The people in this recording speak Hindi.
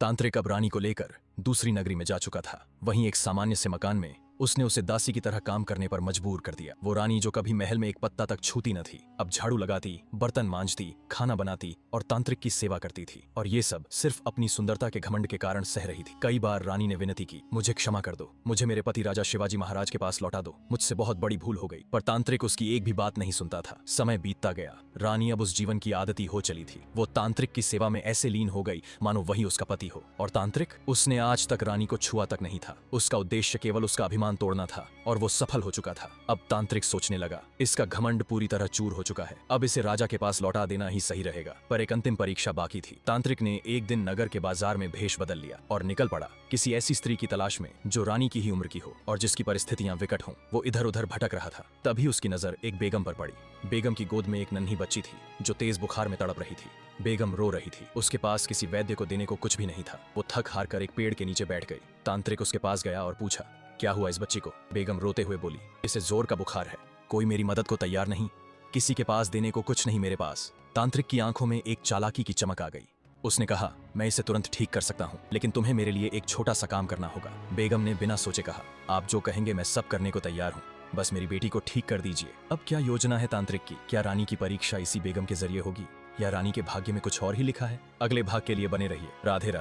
तांत्रिक अब रानी को लेकर दूसरी नगरी में जा चुका था। वहीं एक सामान्य से मकान में उसने उसे दासी की तरह काम करने पर मजबूर कर दिया। वो रानी जो कभी महल में एक पत्ता तक छूती न थी, अब झाड़ू लगाती, बर्तन मांजती, खाना बनाती और तांत्रिक की सेवा करती थी। और ये सब सिर्फ अपनी सुंदरता के घमंड के कारण सह रही थी। कई बार रानी ने विनती की, मुझे क्षमा कर दो, मुझे मेरे पति राजा शिवाजी महाराज के पास लौटा दो, मुझसे बहुत बड़ी भूल हो गई। पर तांत्रिक उसकी एक भी बात नहीं सुनता था। समय बीतता गया, रानी अब उस जीवन की आदती हो चली थी। वो तांत्रिक की सेवा में ऐसे लीन हो गई मानो वही उसका पति हो। और तांत्रिक, उसने आज तक रानी को छुआ तक नहीं था। उसका उद्देश्य केवल उसका अभिमान तोड़ना था और वो सफल हो चुका था। अब तांत्रिक सोचने लगा, इसका घमंड पूरी तरह चूर हो चुका है, अब इसे राजा के पास लौटा देना ही सही रहेगा। पर एक अंतिम परीक्षा बाकी थी। तांत्रिक ने एक दिन नगर के बाजार में भेष बदल लिया और निकल पड़ा किसी ऐसी स्त्री की तलाश में जो रानी की ही उम्र की हो और जिसकी परिस्थितियां विकट हों। वो इधर उधर भटक रहा था। तभी उसकी नजर एक बेगम पर पड़ी। बेगम की गोद में एक नन्ही बच्ची थी जो तेज बुखार में तड़प रही थी। बेगम रो रही थी। उसके पास किसी वैद्य को देने को कुछ भी नहीं था। वो थक हार कर एक पेड़ के नीचे बैठ गई। तांत्रिक उसके पास गया और पूछा, क्या हुआ इस बच्ची को? बेगम रोते हुए बोली, इसे जोर का बुखार है, कोई मेरी मदद को तैयार नहीं, किसी के पास देने को कुछ नहीं मेरे पास। तांत्रिक की आंखों में एक चालाकी की चमक आ गई। उसने कहा, मैं इसे तुरंत ठीक कर सकता हूँ, लेकिन तुम्हें मेरे लिए एक छोटा सा काम करना होगा। बेगम ने बिना सोचे कहा, आप जो कहेंगे मैं सब करने को तैयार हूँ, बस मेरी बेटी को ठीक कर दीजिए। अब क्या योजना है तांत्रिक की? क्या रानी की परीक्षा इसी बेगम के जरिए होगी या रानी के भाग्य में कुछ और ही लिखा है? अगले भाग के लिए बने रहिए। राधे राधे।